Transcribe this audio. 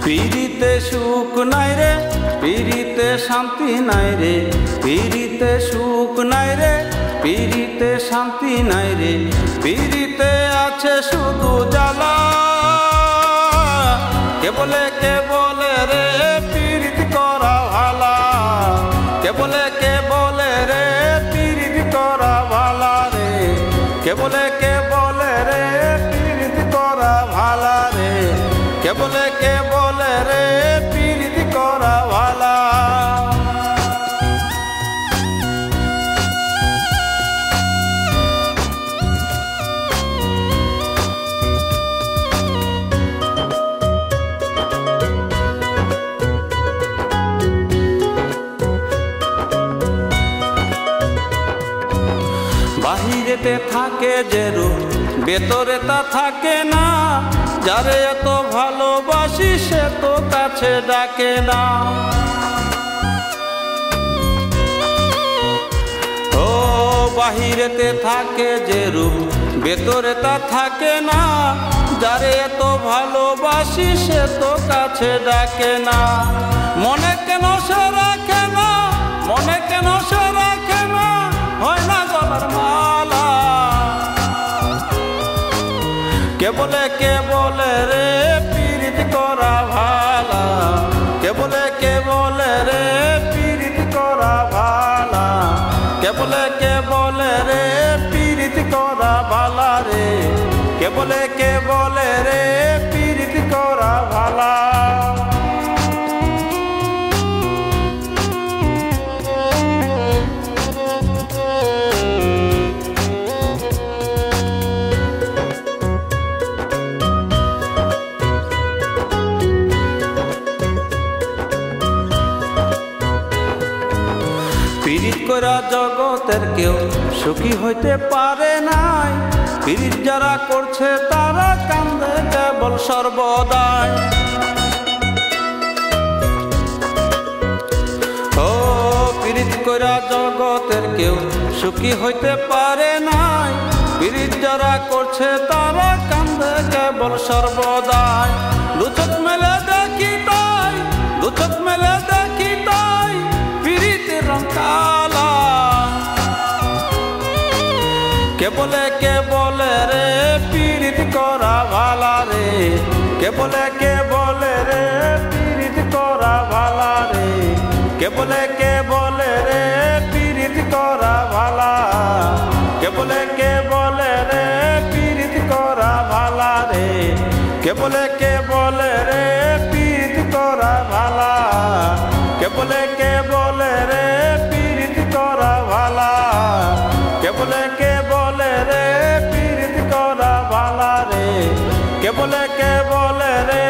পিরিতে সুখ নাই রে, পিরিতে শান্তি নাই রে, পিরিতে সুখ নাই রে, পিরিতে শান্তি নাই রে, পিরিতে আছে শুধু জ্বালা। কে বলে রে পিরিত করা ভালা, কে বলে রে পিরিত করা ভালা রে, কে বলে রে পিরিত করা ভালা রে, কে বলে রে পিরিত করা ভালা। বাহিরেতে থাকে যে রূপ, ভেতরে তা থাকে না, যারে এত ভালোবাসি সে তো কাছে ডাকে না। ও বাহিরেতে থাকে যে রূপ, ভেতরে তা থাকে না, যারে এত ভালোবাসি সে তো কাছে ডাকে না। মনে কেন সে রাখে না, মনে কেন সে রাখে না, হয় না গলার মালা। কে বলে রে পিরিত করা ভালা, কে বলে রে পিরিত করা ভালা, কে বলে রে পিরিত করা ভালা রে, কে বলে রে পিরিত করা ভালা। পিরিত করা জগতের কেউ সুখী হইতে পারে নাই, পিরিত যারা করছে তারা কান্দে কেবল সর্বদাই। ও পিরিত করা জগতের কেউ সুখী হইতে পারে নাই, পিরিত যারা করছে তারা কান্দে কেবল সর্বদাই। দু চোখ মেলে দেখি তাই, দু চোখ মেলে দেখি তাই পিরিতের রং কালা। কে বলে রে পিরিত করা ভালা রে, কে বলে রে পিরিত করা ভালা রে, কে বলে রে পিরিত করা ভালা, কে বলে রে পিরিত করা ভালা রে, কে বলে রে পিরিত করা ভালা, কে বলে রে পিরিত করা ভালা, কে বলে রে পিরিত করা ভালা রে, কে বলে রে